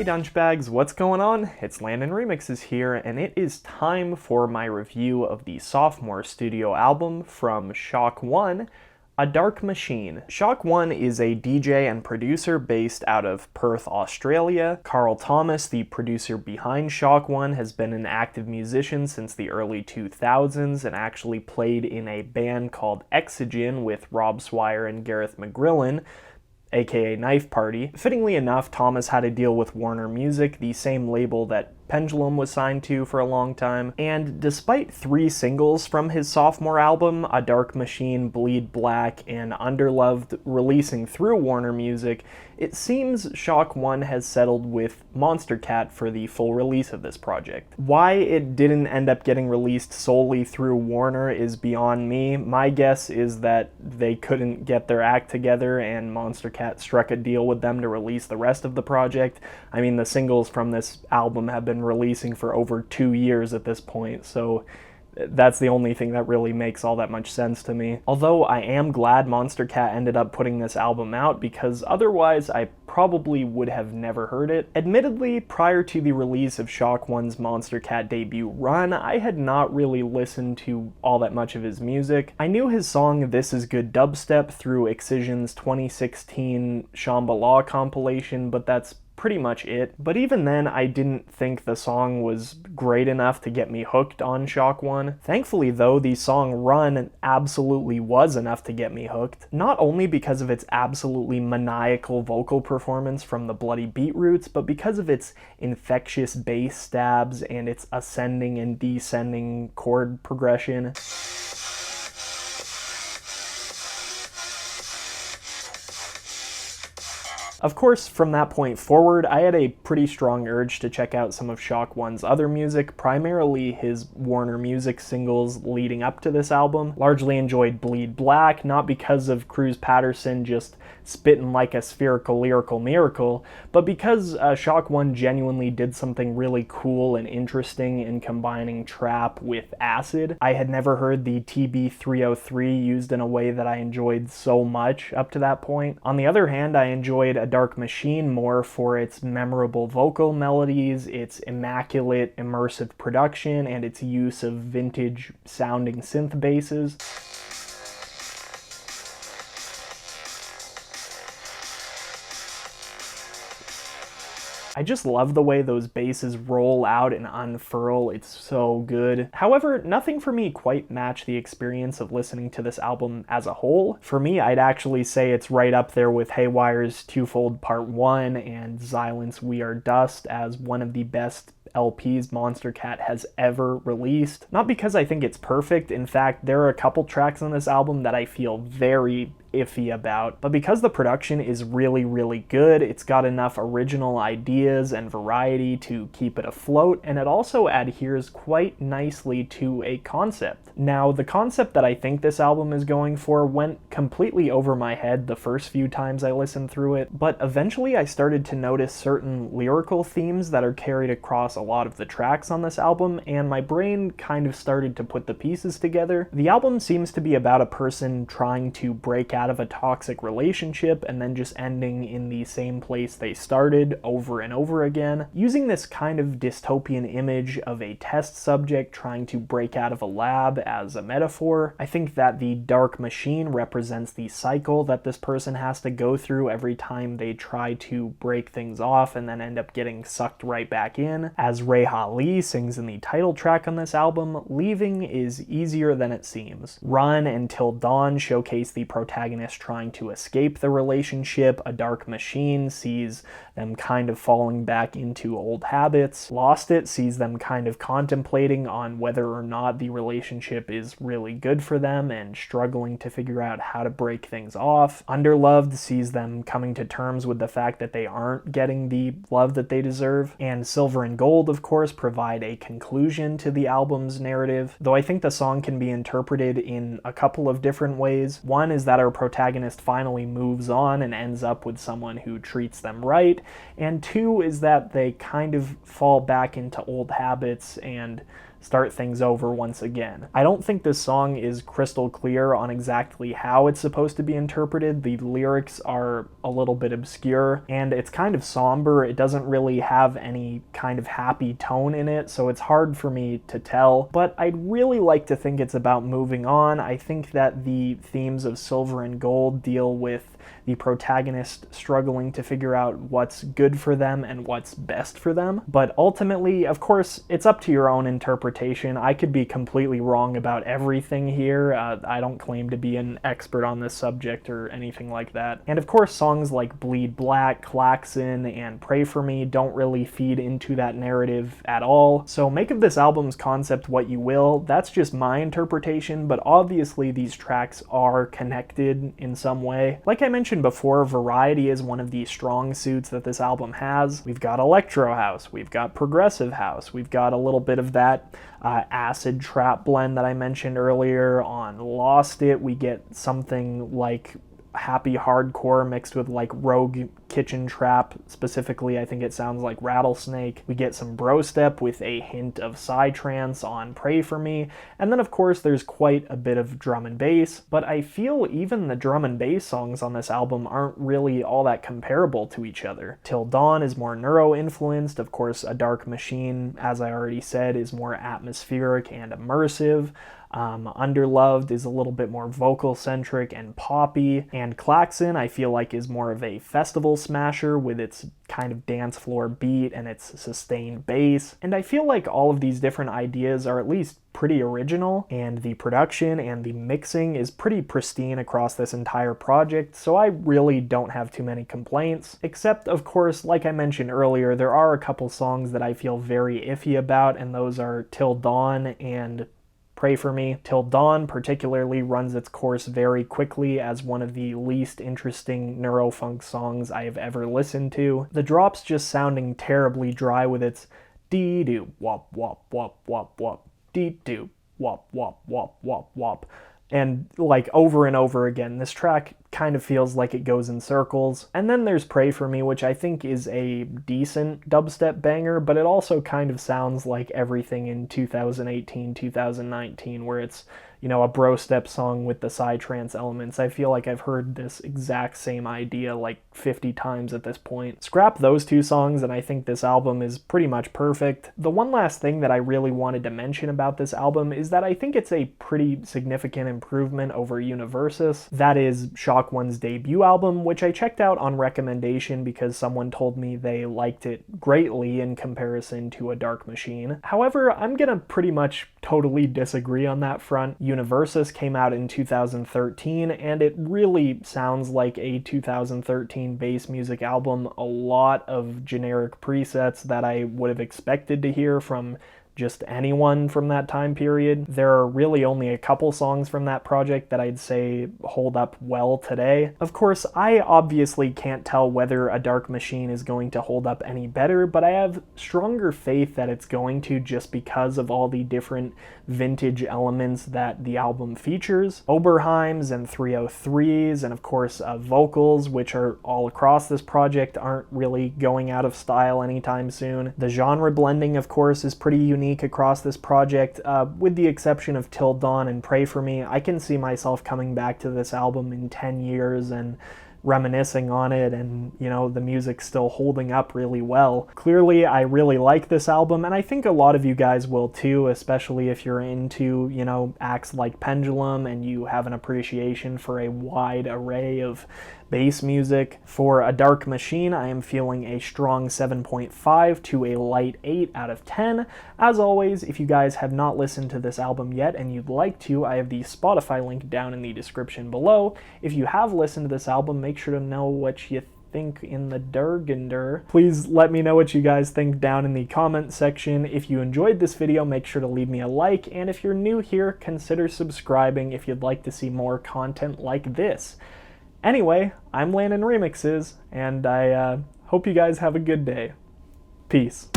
Hey Dunchbags, what's going on? It's Landon Remixes here, and it is time for my review of the Sophomore studio album from ShockOne, A Dark Machine. ShockOne is a DJ and producer based out of Perth, Australia. Carl Thomas, the producer behind ShockOne, has been an active musician since the early 2000s and actually played in a band called Exogen with Rob Swire and Gareth McGrillen, aka Knife Party. Fittingly enough, Thomas had to deal with Warner Music, the same label that Pendulum was signed to for a long time, and despite 3 singles from his sophomore album, A Dark Machine, Bleed Black, and Underloved, releasing through Warner Music, it seems ShockOne has settled with MONSTERCAT for the full release of this project. Why it didn't end up getting released solely through Warner is beyond me. My guess is that they couldn't get their act together and MONSTERCAT struck a deal with them to release the rest of the project. I mean, the singles from this album have been releasing for over 2 years at this point, so that's the only thing that really makes all that much sense to me. Although I am glad MONSTERCAT ended up putting this album out, because otherwise I probably would have never heard it. Admittedly, prior to the release of ShockOne's MONSTERCAT debut run, I had not really listened to all that much of his music. I knew his song This Is Good Dubstep through Excision's 2016 Shambhala compilation, but that's pretty much it. But even then, I didn't think the song was great enough to get me hooked on ShockOne. Thankfully though, the song Run absolutely was enough to get me hooked, not only because of its absolutely maniacal vocal performance from the bloody beat roots, but because of its infectious bass stabs and its ascending and descending chord progression. Of course, from that point forward, I had a pretty strong urge to check out some of ShockOne's other music, primarily his Warner Music singles leading up to this album. Largely enjoyed Bleed Black, not because of Cruz Patterson just spitting like a spherical lyrical miracle, but because ShockOne genuinely did something really cool and interesting in combining trap with acid. I had never heard the TB-303 used in a way that I enjoyed so much up to that point. On the other hand, I enjoyed A Dark Machine more for its memorable vocal melodies, its immaculate immersive production, and its use of vintage sounding synth basses. I just love the way those basses roll out and unfurl, it's so good. However, nothing for me quite matched the experience of listening to this album as a whole. For me, I'd actually say it's right up there with Haywire's Twofold Part 1 and Xylen's We Are Dust as one of the best LPs MONSTERCAT has ever released. Not because I think it's perfect, in fact, there are a couple tracks on this album that I feel very iffy about, but because the production is really, really good, it's got enough original ideas and variety to keep it afloat, and it also adheres quite nicely to a concept. Now, the concept that I think this album is going for went completely over my head the first few times I listened through it, but eventually I started to notice certain lyrical themes that are carried across a lot of the tracks on this album, and my brain kind of started to put the pieces together. The album seems to be about a person trying to break out of a toxic relationship and then just ending in the same place they started over and over again, using this kind of dystopian image of a test subject trying to break out of a lab as a metaphor. I think that the Dark Machine represents the cycle that this person has to go through every time they try to break things off and then end up getting sucked right back in. As Reha Lee sings in the title track on this album, leaving is easier than it seems. Run and Till Dawn showcase the protagonist trying to escape the relationship. A Dark Machine sees them kind of falling back into old habits. Lost It sees them kind of contemplating on whether or not the relationship is really good for them and struggling to figure out how to break things off. Underloved sees them coming to terms with the fact that they aren't getting the love that they deserve. And Silver and Gold, of course, provide a conclusion to the album's narrative, though I think the song can be interpreted in a couple of different ways. One is that our protagonist finally moves on and ends up with someone who treats them right, and 2 is that they kind of fall back into old habits and start things over once again. I don't think this song is crystal clear on exactly how it's supposed to be interpreted. The lyrics are a little bit obscure, and it's kind of somber. It doesn't really have any kind of happy tone in it, so it's hard for me to tell, but I'd really like to think it's about moving on. I think that the themes of silver and gold deal with the protagonist struggling to figure out what's good for them and what's best for them. But ultimately, of course, it's up to your own interpretation. I could be completely wrong about everything here. I don't claim to be an expert on this subject or anything like that. And of course, songs like Bleed Black, Klaxon, and Pray For Me don't really feed into that narrative at all. So make of this album's concept what you will. That's just my interpretation, but obviously these tracks are connected in some way. Like I mentioned before, variety is one of the strong suits that this album has. We've got electro house, we've got progressive house, we've got a little bit of that acid trap blend that I mentioned earlier on Lost It. We get something like happy hardcore mixed with like rogue kitchen trap. Specifically, I think it sounds like Rattlesnake. We get some BROSTEP with a hint of psytrance on Pray For Me, and then of course there's quite a bit of drum and bass, but I feel even the drum and bass songs on this album aren't really all that comparable to each other. Till Dawn is more neuro-influenced. Of course, A Dark Machine, as I already said, is more atmospheric and immersive. Underloved is a little bit more vocal-centric and poppy, and Klaxon I feel like is more of a festival smasher with its kind of dance floor beat and its sustained bass. And I feel like all of these different ideas are at least pretty original, and the production and the mixing is pretty pristine across this entire project, so I really don't have too many complaints, except of course, like I mentioned earlier, there are a couple songs that I feel very iffy about, and those are Till Dawn and Pray For Me. Till Dawn particularly runs its course very quickly as one of the least interesting neurofunk songs I have ever listened to. The drops just sounding terribly dry with its dee-doo, wop, wop, wop, wop, wop, dee-doo, wop, wop, wop, wop, wop. And like over and over again, this track kind of feels like it goes in circles. And then there's Pray For Me, which I think is a decent dubstep banger, but it also kind of sounds like everything in 2018, 2019, where it's, you know, a BROSTEP song with the psytrance elements. I feel like I've heard this exact same idea like 50 times at this point. Scrap those two songs and I think this album is pretty much perfect. The one last thing that I really wanted to mention about this album is that I think it's a pretty significant improvement over Universus. That is ShockOne's debut album, which I checked out on recommendation because someone told me they liked it greatly in comparison to A Dark Machine. However, I'm gonna pretty much totally disagree on that front. Universus came out in 2013, and it really sounds like a 2013 bass music album. A lot of generic presets that I would have expected to hear from just anyone from that time period. There are really only a couple songs from that project that I'd say hold up well today. Of course, I obviously can't tell whether A Dark Machine is going to hold up any better, but I have stronger faith that it's going to just because of all the different vintage elements that the album features. Oberheims and 303s, and of course vocals, which are all across this project, aren't really going out of style anytime soon. The genre blending, of course, is pretty unique across this project, with the exception of Till Dawn and Pray For Me. I can see myself coming back to this album in 10 years and reminiscing on it, and you know, the music's still holding up really well. Clearly, I really like this album, and I think a lot of you guys will too, especially if you're into, you know, acts like Pendulum and you have an appreciation for a wide array of bass music. For A Dark Machine, I am feeling a strong 7.5 to a light 8 out of 10. As always, if you guys have not listened to this album yet and you'd like to, I have the Spotify link down in the description below. If you have listened to this album, make sure to know what you think in the Durgender. Please let me know what you guys think down in the comment section. If you enjoyed this video, make sure to leave me a like, and if you're new here, consider subscribing if you'd like to see more content like this. Anyway, I'm Landon Remixes, and I hope you guys have a good day. Peace.